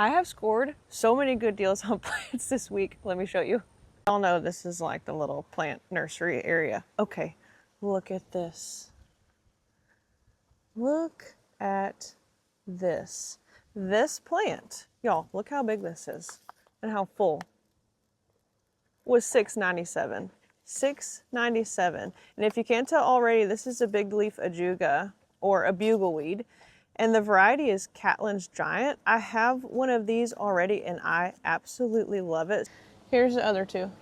I have scored so many good deals on plants this week. Let me show you. Y'all know this is like the little plant nursery area. Okay, look at this. Look at this. This plant, y'all, look how big this is and how full. Was $6.97. $6.97. And if you can't tell already, this is a big leaf ajuga or a bugleweed. And the variety is Catlin's Giant. I have one of these already and I absolutely love it. Here's the other two.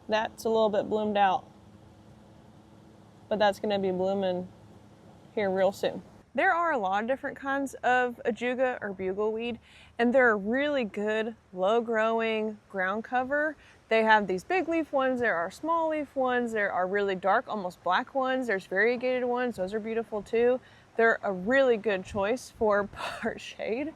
That's a little bit bloomed out, but that's gonna be blooming here real soon. There are a lot of different kinds of ajuga or bugleweed, and they're really good low growing ground cover. They have these big leaf ones, there are small leaf ones, there are really dark, almost black ones, there's variegated ones, those are beautiful too. They're a really good choice for part shade.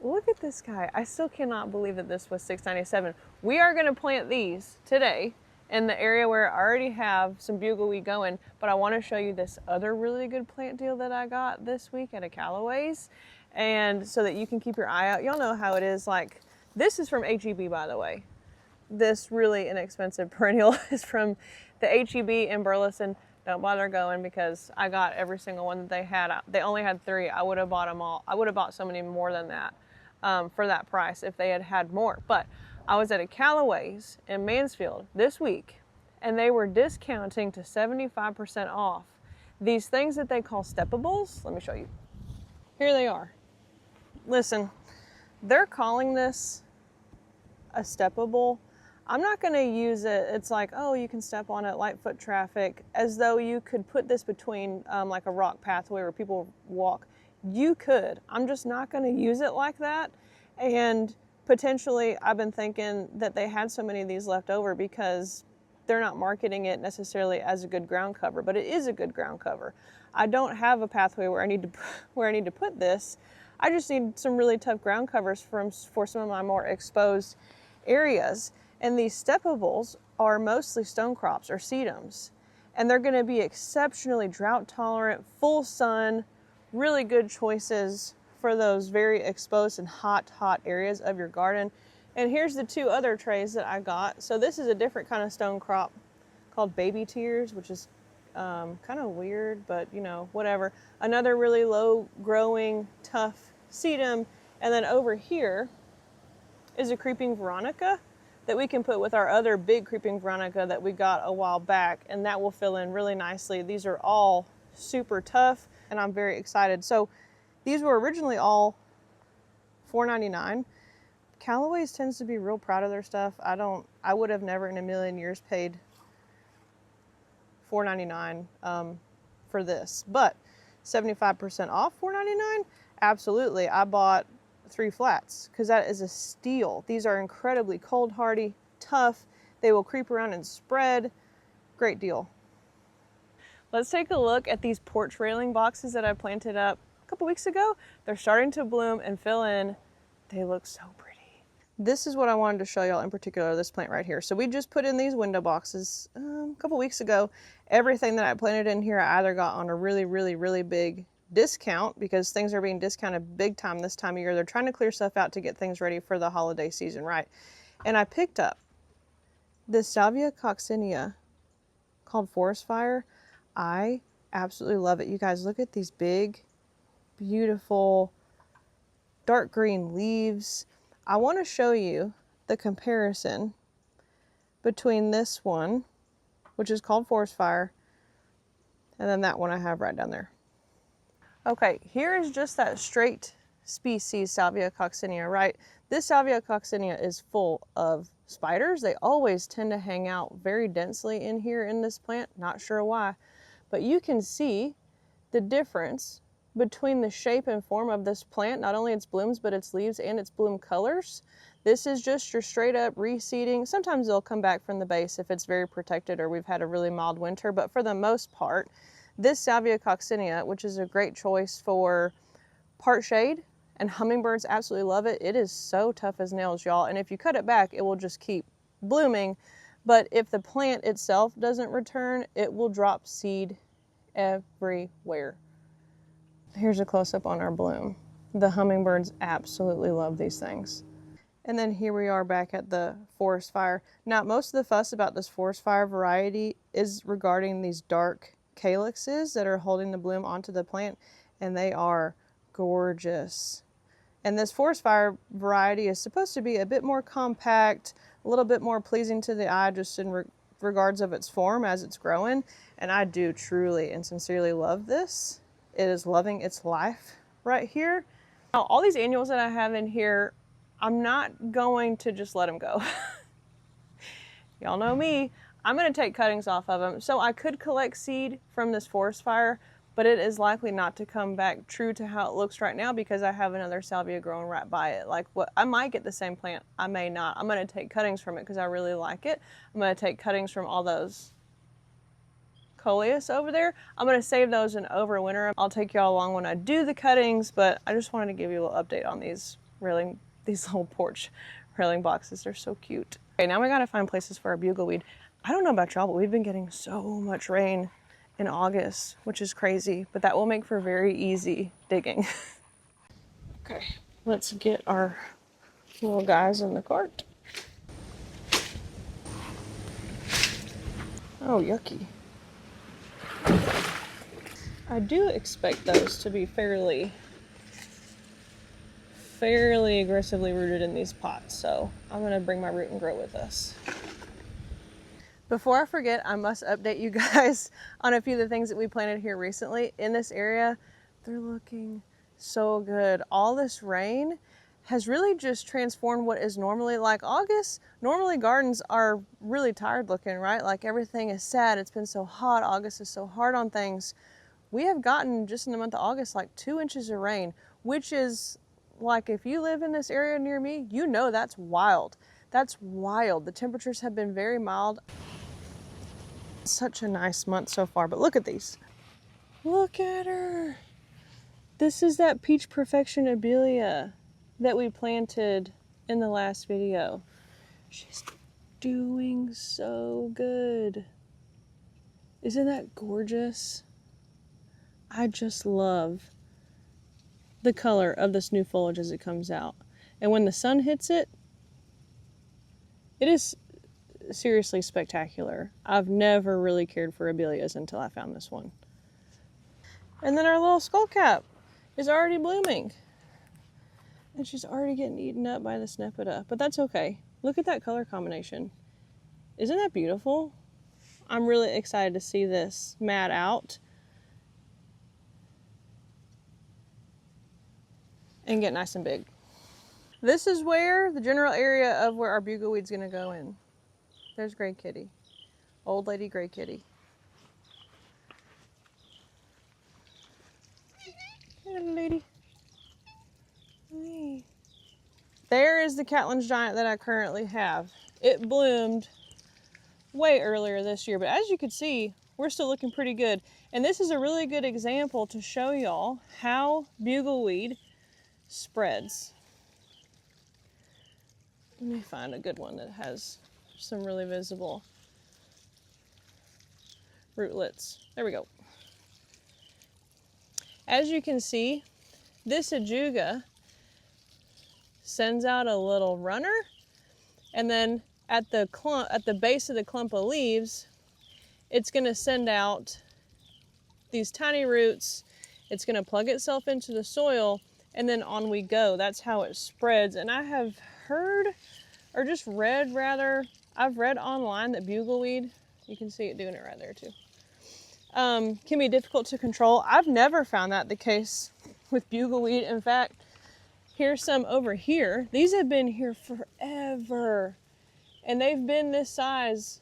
Look at this guy. I still cannot believe that this was $6.97. We are gonna plant these today in the area where I already have some bugleweed going, but I wanna show you this other really good plant deal that I got this week at a Callaway's, and so that you can keep your eye out. Y'all know how it is, like, this is from HEB, by the way. This really inexpensive perennial is from the HEB in Burleson. Don't bother going because I got every single one that they had. They only had 3. I would have bought them all. I would have bought so many more than that for that price if they had had more. But I was at a Callaway's in Mansfield this week and they were discounting to 75% off these things that they call steppables. Let me show you. Here they are. Listen, they're calling this a steppable. I'm not going to use it. It's like, oh, you can step on it, light foot traffic, as though you could put this between like a rock pathway where people walk. You could. I'm just not going to use it like that. And potentially, I've been thinking that they had so many of these left over because they're not marketing it necessarily as a good ground cover, but it is a good ground cover. I don't have a pathway where I need to put this. I just need some really tough ground covers for some of my more exposed areas. And these steppables are mostly stone crops or sedums. And they're gonna be exceptionally drought tolerant, full sun, really good choices for those very exposed and hot areas of your garden. And here's the 2 other trays that I got. So this is a different kind of stone crop called Baby Tears, which is kind of weird, but you know, whatever. Another really low growing, tough sedum. And then over here is a creeping veronica that we can put with our other big creeping veronica that we got a while back, and that will fill in really nicely. These are all super tough and I'm very excited. So these were originally all $4.99. Callaway's tends to be real proud of their stuff. I would have never in a million years paid $4.99 for this, but 75% off $4.99? Absolutely. I bought 3 flats because that is a steal. These are incredibly cold hardy, tough. They will creep around and spread. Great deal. Let's take a look at these porch railing boxes that I planted up a couple weeks ago. They're starting to bloom and fill in. They look so pretty. This is what I wanted to show y'all in particular, this plant right here. So we just put in these window boxes a couple weeks ago. Everything that I planted in here I either got on a really big discount because things are being discounted big time this time of year. They're trying to clear stuff out to get things ready for the holiday season, right? And I picked up this Salvia coccinea called Forest Fire. I absolutely love it. You guys, look at these big, beautiful, dark green leaves. I want to show you the comparison between this one, which is called Forest Fire, and then that one I have right down there. Okay, here is just that straight species Salvia coccinea, right? This Salvia coccinea is full of spiders. They always tend to hang out very densely in here in this plant, not sure why. But you can see the difference between the shape and form of this plant, not only its blooms, but its leaves and its bloom colors. This is just your straight up reseeding. Sometimes they'll come back from the base if it's very protected or we've had a really mild winter, but for the most part, this Salvia coccinea, which is a great choice for part shade, and hummingbirds absolutely love it. It is so tough as nails, y'all. And if you cut it back, it will just keep blooming. But if the plant itself doesn't return, it will drop seed everywhere. Here's a close-up on our bloom. The hummingbirds absolutely love these things. And then here we are back at the forest fire. Now, most of the fuss about this forest fire variety is regarding these dark calyxes that are holding the bloom onto the plant, and they are gorgeous. And this forest fire variety is supposed to be a bit more compact, a little bit more pleasing to the eye just in regards of its form as it's growing. And I do truly and sincerely love this. It is loving its life right here. Now, all these annuals that I have in here, I'm not going to just let them go. Y'all know me. I'm going to take cuttings off of them. So I could collect seed from this forest fire, but it is likely not to come back true to how it looks right now because I have another salvia growing right by it. Like, what, I might get the same plant, I may not. I'm going to take cuttings from it because I really like it. I'm going to take cuttings from all those coleus over there. I'm going to save those and overwinter them. I'll take y'all along when I do the cuttings, but I just wanted to give you a little update on these little porch railing boxes. They're so cute. Okay, now we got to find places for our bugleweed. I don't know about y'all, but we've been getting so much rain in August, which is crazy, but that will make for very easy digging. Okay, let's get our little guys in the cart. Oh, yucky. I do expect those to be fairly aggressively rooted in these pots, so I'm gonna bring my root and grow with us. Before I forget, I must update you guys on a few of the things that we planted here recently in this area. They're looking so good. All this rain has really just transformed what is normally like August. Normally gardens are really tired looking, right? Like everything is sad. It's been so hot. August is so hard on things. We have gotten just in the month of August like 2 inches of rain, which is like, if you live in this area near me, you know that's wild. That's wild. The temperatures have been very mild. Such a nice month so far, but look at these. Look at her. This is that Peach Perfection Abelia that we planted in the last video. She's doing so good. Isn't that gorgeous? I just love the color of this new foliage as it comes out. And when the sun hits it, it is seriously spectacular. I've never really cared for abelias until I found this one. And then our little skullcap is already blooming. And she's already getting eaten up by the snepida, but that's okay. Look at that color combination. Isn't that beautiful? I'm really excited to see this mat out and get nice and big. This is where the general area of where our bugleweed's gonna go in. There's Gray Kitty. Old lady Gray Kitty. Hey, little lady. Hey. There is the Catlin's Giant that I currently have. It bloomed way earlier this year, but as you can see, we're still looking pretty good. And this is a really good example to show y'all how bugleweed spreads. Let me find a good one that has some really visible rootlets. There we go. As you can see, this ajuga sends out a little runner, and then at the base of the clump of leaves, it's going to send out these tiny roots. It's going to plug itself into the soil, and then on we go. That's how it spreads. And I have heard, or just read rather, I've read online that bugleweed, you can see it doing it right there too, can be difficult to control. I've never found that the case with bugleweed. In fact, here's some over here. These have been here forever, and they've been this size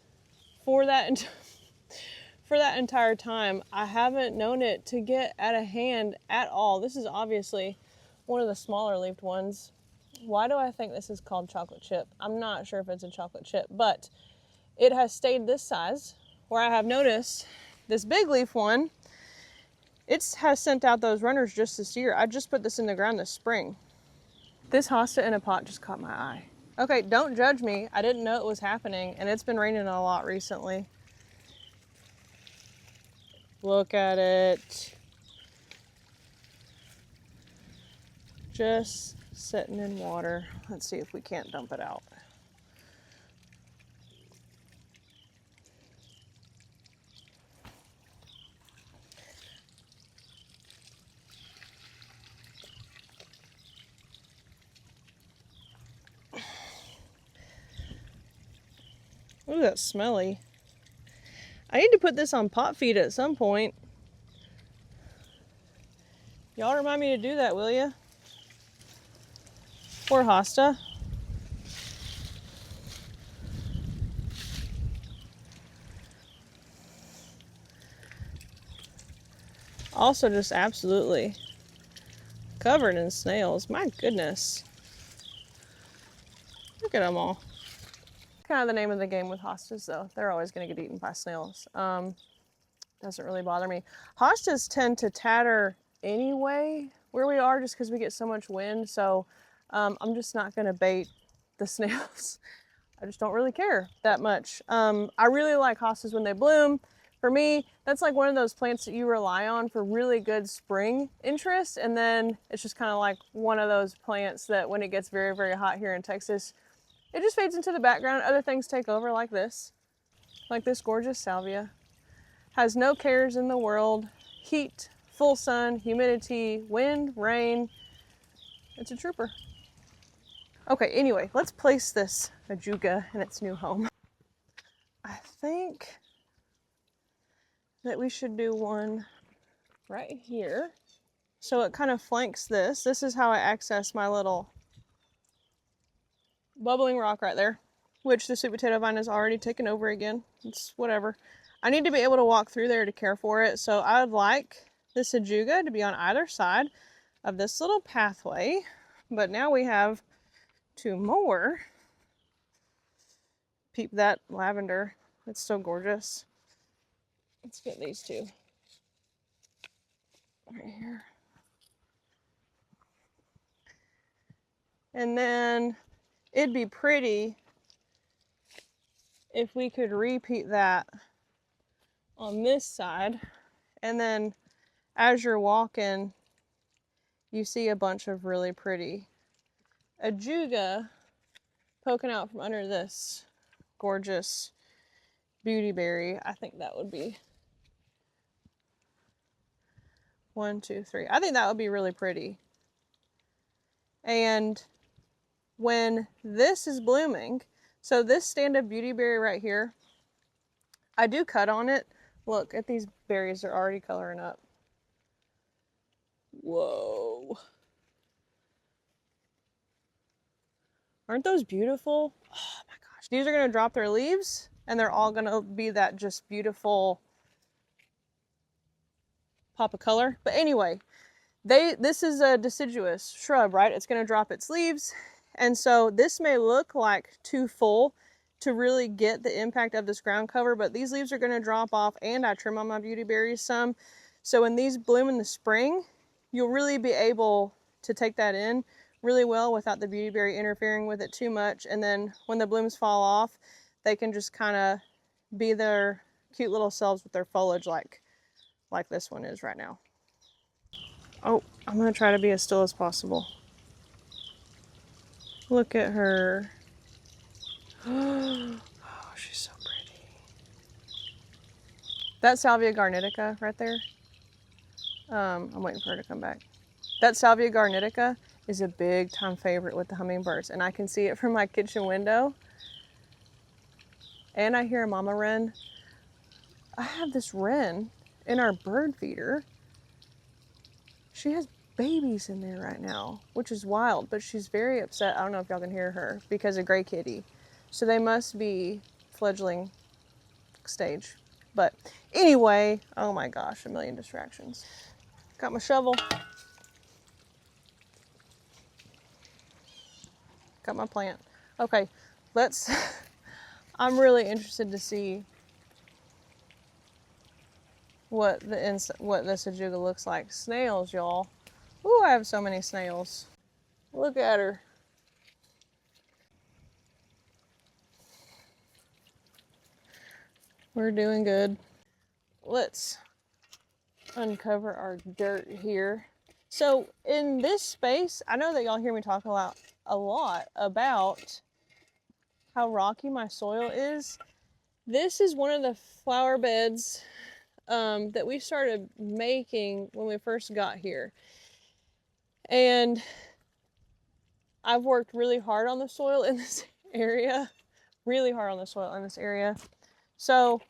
for that entire time. I haven't known it to get out of hand at all. This is obviously one of the smaller leafed ones. Why do I think this is called chocolate chip? I'm not sure if it's a chocolate chip, but it has stayed this size, where I have noticed this big leaf one, it has sent out those runners just this year. I just put this in the ground this spring. This hosta in a pot just caught my eye. Okay, don't judge me. I didn't know it was happening, and it's been raining a lot recently. Look at it. Just sitting in water. Let's see if we can't dump it out. Ooh, that's smelly. I need to put this on pot feed at some point. Y'all remind me to do that, will ya? Poor hosta. Also just absolutely covered in snails. My goodness. Look at them all. Kind of the name of the game with hostas though. They're always gonna get eaten by snails. Doesn't really bother me. Hostas tend to tatter anyway where we are just because we get so much wind. So I'm just not gonna bait the snails. I just don't really care that much. I really like hostas when they bloom. For me, that's like one of those plants that you rely on for really good spring interest. And then it's just kind of like one of those plants that when it gets very, very hot here in Texas, it just fades into the background. Other things take over like this gorgeous salvia. Has no cares in the world. Heat, full sun, humidity, wind, rain. It's a trooper. Okay, anyway, let's place this ajuga in its new home. I think that we should do one right here. So it kind of flanks this. This is how I access my little bubbling rock right there, which the sweet potato vine has already taken over again. It's whatever. I need to be able to walk through there to care for it. So I would like this ajuga to be on either side of this little pathway. But now we have two more. Peep that lavender. It's so gorgeous. Let's get these two right here. And then it'd be pretty if we could repeat that on this side. And then as you're walking, you see a bunch of really pretty ajuga poking out from under this gorgeous beauty berry. I think that would be 1, 2, 3. I think that would be really pretty. And when this is blooming, so this stand-up beauty berry right here, I do cut on it. Look at these berries, they're already coloring up. Whoa. Aren't those beautiful? Oh my gosh. These are gonna drop their leaves and they're all gonna be that just beautiful pop of color. But anyway, this is a deciduous shrub, right? It's gonna drop its leaves. And so this may look like too full to really get the impact of this ground cover, but these leaves are gonna drop off and I trim on my beauty berries some. So when these bloom in the spring, you'll really be able to take that in really well without the beauty berry interfering with it too much. And then when the blooms fall off, they can just kind of be their cute little selves with their foliage like this one is right now. Oh, I'm gonna try to be as still as possible. Look at her. Oh, she's so pretty. That's Salvia garnitica right there. I'm waiting for her to come back. That Salvia garnitica is a big time favorite with the hummingbirds, and I can see it from my kitchen window. And I hear a mama wren. I have this wren in our bird feeder. She has babies in there right now, which is wild, but she's very upset. I don't know if y'all can hear her because of gray kitty. So they must be fledgling stage. But anyway, oh my gosh, a million distractions. Got my shovel. Got my plant. Okay, let's, I'm really interested to see what this ajuga looks like. Snails, y'all. Ooh, I have so many snails. Look at her. We're doing good. Let's uncover our dirt here. So in this space, I know that y'all hear me talk a lot about how rocky my soil is. This is one of the flower beds that we started making when we first got here. And I've worked really hard on the soil in this area, So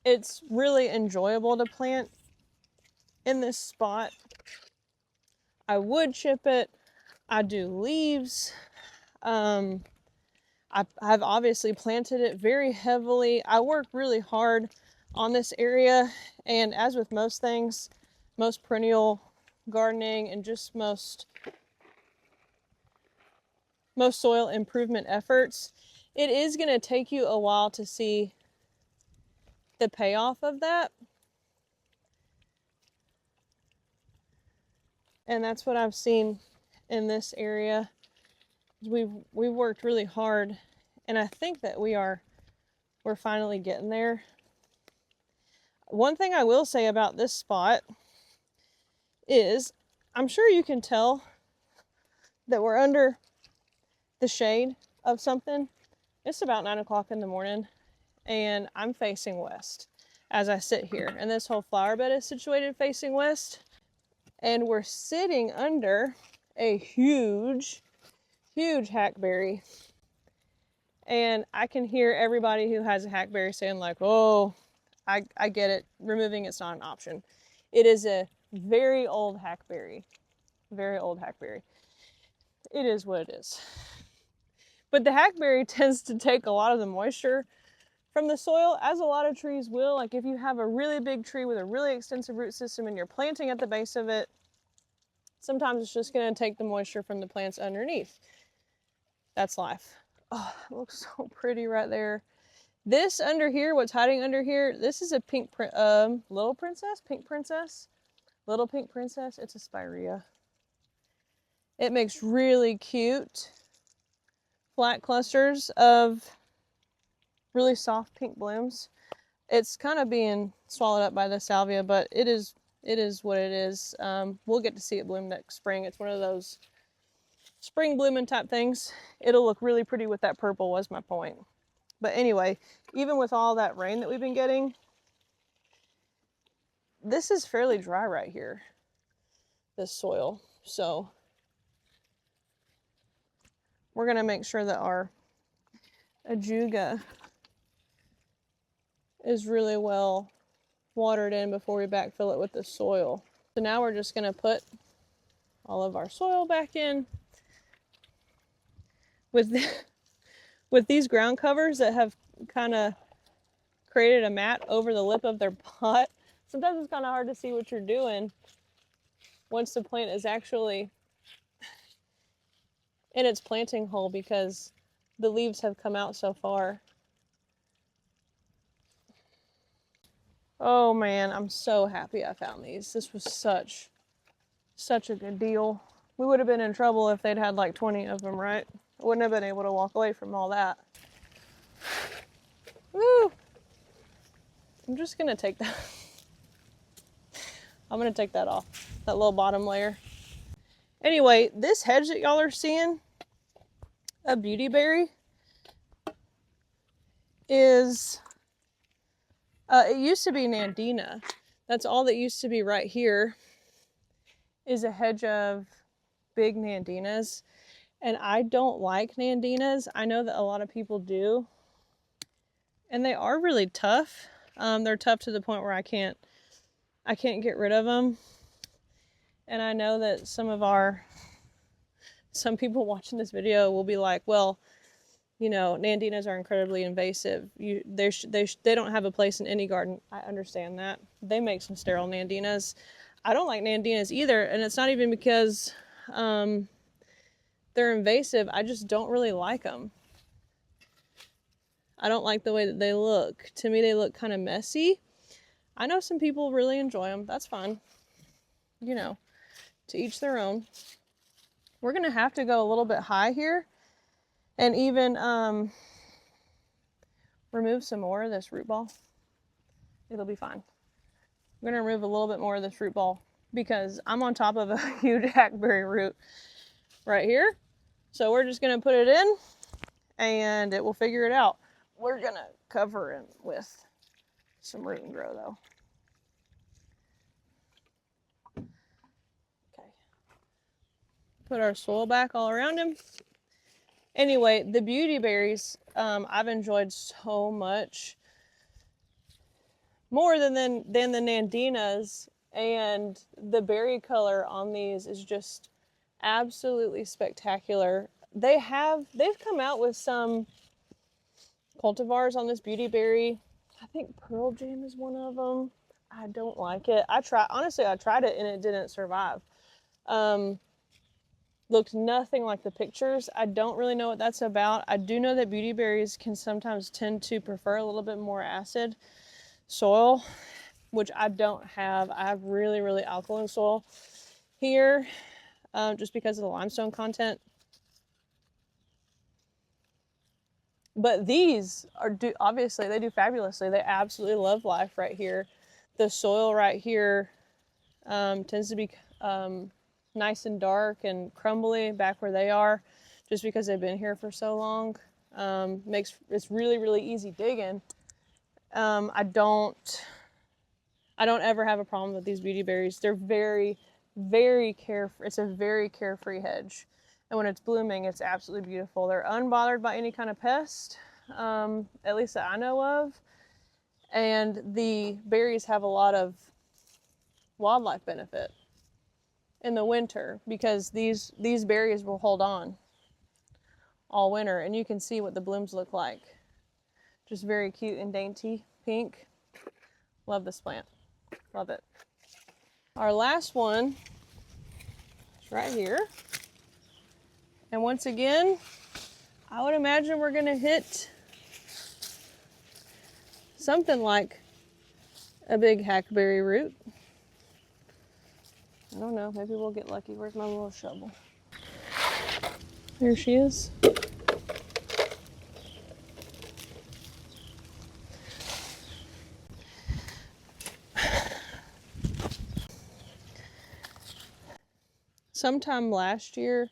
it's really enjoyable to plant in this spot. I would chip it. I do leaves. I've obviously planted it very heavily. I work really hard on this area, and as with most things, most perennial gardening and just most soil improvement efforts, it is going to take you a while to see the payoff of that. And that's what I've seen in this area. We've worked really hard, and I think that we're finally getting there. One thing I will say about this spot is I'm sure you can tell that we're under the shade of something. It's about 9 o'clock in the morning, and I'm facing west as I sit here, and this whole flower bed is situated facing west, and we're sitting under a huge hackberry, and I can hear everybody who has a hackberry saying like, oh, I get it, removing it's not an option. It is a very old hackberry. It is what it is. But the hackberry tends to take a lot of the moisture from the soil, as a lot of trees will. Like if you have a really big tree with a really extensive root system and you're planting at the base of it, sometimes it's just going to take the moisture from the plants underneath. That's life. Oh, it looks so pretty right there. This under here, what's hiding under here, this is a little pink princess. It's a spirea. It makes really cute flat clusters of really soft pink blooms. It's kind of being swallowed up by the salvia, but it is what it is. We'll get to see it bloom next spring. It's one of those spring blooming type things. It'll look really pretty with that purple, was my point. But anyway, even with all that rain that we've been getting, this is fairly dry right here, this soil. So we're gonna make sure that our ajuga is really well watered in before we backfill it with the soil. So now we're just gonna put all of our soil back in. With these ground covers that have kind of created a mat over the lip of their pot, sometimes it's kind of hard to see what you're doing once the plant is actually in its planting hole because the leaves have come out so far. Oh man, I'm so happy I found these. This was such a good deal. We would have been in trouble if they'd had like 20 of them, right? I wouldn't have been able to walk away from all that. Woo! I'm just gonna take that. I'm gonna take that off, that little bottom layer. Anyway, this hedge that y'all are seeing, a beautyberry, is, it used to be Nandina. That's all that used to be right here, is a hedge of big Nandinas. And I don't like Nandinas. I know that a lot of people do. And they are really tough. They're tough to the point where I can't get rid of them. And I know that some people watching this video will be like, well, you know, Nandinas are incredibly invasive. They don't have a place in any garden. I understand that. They make some sterile Nandinas. I don't like Nandinas either. And it's not even because they're invasive. I just don't really like them. I don't like the way that they look. To me, they look kind of messy. I know some people really enjoy them. That's fine. You know, to each their own. We're going to have to go a little bit high here and even remove some more of this root ball. It'll be fine. I'm going to remove a little bit more of this root ball because I'm on top of a huge hackberry root right here. So we're just gonna put it in and it will figure it out. We're gonna cover it with some root and grow though. Okay. Put our soil back all around him. Anyway, the beauty berries, I've enjoyed so much more than the nandinas, and the berry color on these is just absolutely spectacular. They've come out with some cultivars on this beauty berry. I think Pearl Jam is one of them. I don't like it. Honestly, I tried it and it didn't survive. Looked nothing like the pictures. I don't really know what that's about. I do know that beauty berries can sometimes tend to prefer a little bit more acid soil, which I don't have. I have really, really alkaline soil here, just because of the limestone content. But these obviously they do fabulously. They absolutely love life right here. The soil right here tends to be nice and dark and crumbly back where they are, just because they've been here for so long. It's really, really easy digging. I don't ever have a problem with these beauty berries. They're very, very carefree. It's a very carefree hedge. And when it's blooming, it's absolutely beautiful. They're unbothered by any kind of pest, at least that I know of. And the berries have a lot of wildlife benefit in the winter, because these berries will hold on all winter. And you can see what the blooms look like. Just very cute and dainty pink. Love this plant. Love it. Our last one is right here. And once again, I would imagine we're gonna hit something like a big hackberry root. I don't know, maybe we'll get lucky. Where's my little shovel? There she is. Sometime last year,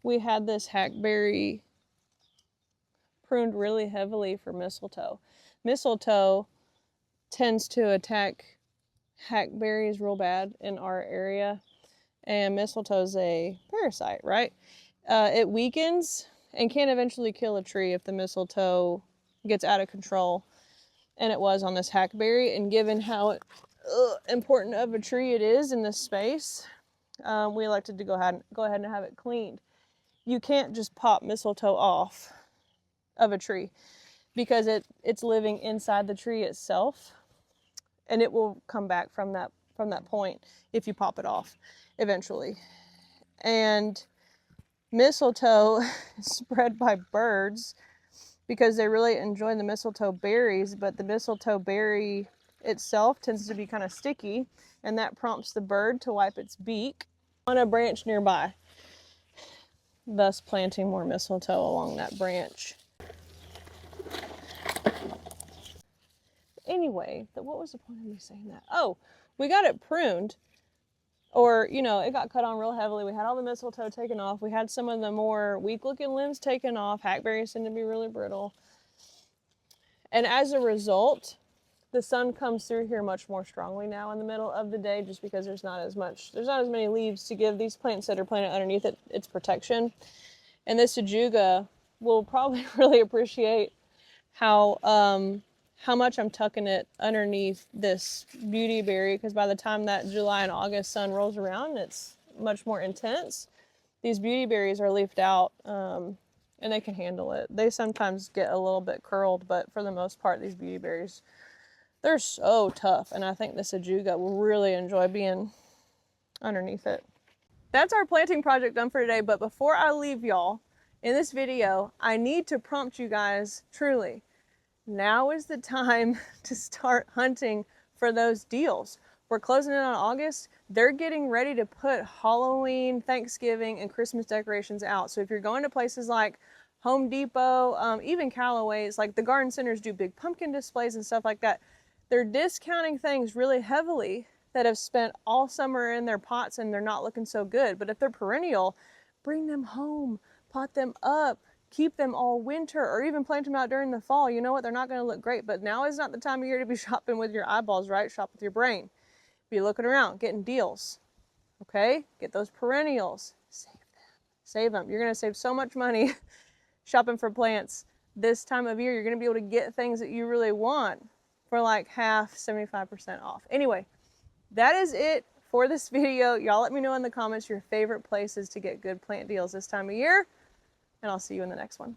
we had this hackberry pruned really heavily for mistletoe. Mistletoe tends to attack hackberries real bad in our area, and mistletoe is a parasite, right? It weakens and can eventually kill a tree if the mistletoe gets out of control, and it was on this hackberry. And given how important of a tree it is in this space, we elected to go ahead and have it cleaned. You can't just pop mistletoe off of a tree, because it's living inside the tree itself, and it will come back from that point if you pop it off eventually. And mistletoe is spread by birds because they really enjoy the mistletoe berries, but the mistletoe berry itself tends to be kind of sticky, and that prompts the bird to wipe its beak on a branch nearby, thus planting more mistletoe along that branch. Anyway, what was the point of me saying that? Oh, we got it pruned, or, it got cut on real heavily. We had all the mistletoe taken off. We had some of the more weak-looking limbs taken off. Hackberries tend to be really brittle. And as a result, the sun comes through here much more strongly now in the middle of the day, just because there's not as many leaves to give these plants that are planted underneath it its protection. And this ajuga will probably really appreciate how much I'm tucking it underneath this beauty berry, because by the time that July and August sun rolls around, it's much more intense. These beauty berries are leafed out, and they can handle it. They sometimes get a little bit curled, but for the most part, these beauty berries, they're so tough, and I think this ajuga will really enjoy being underneath it. That's our planting project done for today, but before I leave y'all in this video, I need to prompt you guys truly. Now is the time to start hunting for those deals. We're closing in on August. They're getting ready to put Halloween, Thanksgiving, and Christmas decorations out. So if you're going to places like Home Depot, even Callaway's, like the garden centers do big pumpkin displays and stuff like that, they're discounting things really heavily that have spent all summer in their pots and they're not looking so good. But if they're perennial, bring them home, pot them up, keep them all winter, or even plant them out during the fall. You know what? They're not going to look great, but now is not the time of year to be shopping with your eyeballs, right? Shop with your brain. Be looking around, getting deals. Okay? Get those perennials. Save them. Save them. You're going to save so much money shopping for plants this time of year. You're going to be able to get things that you really want for like half, 75% off. Anyway, that is it for this video. Y'all let me know in the comments your favorite places to get good plant deals this time of year, and I'll see you in the next one.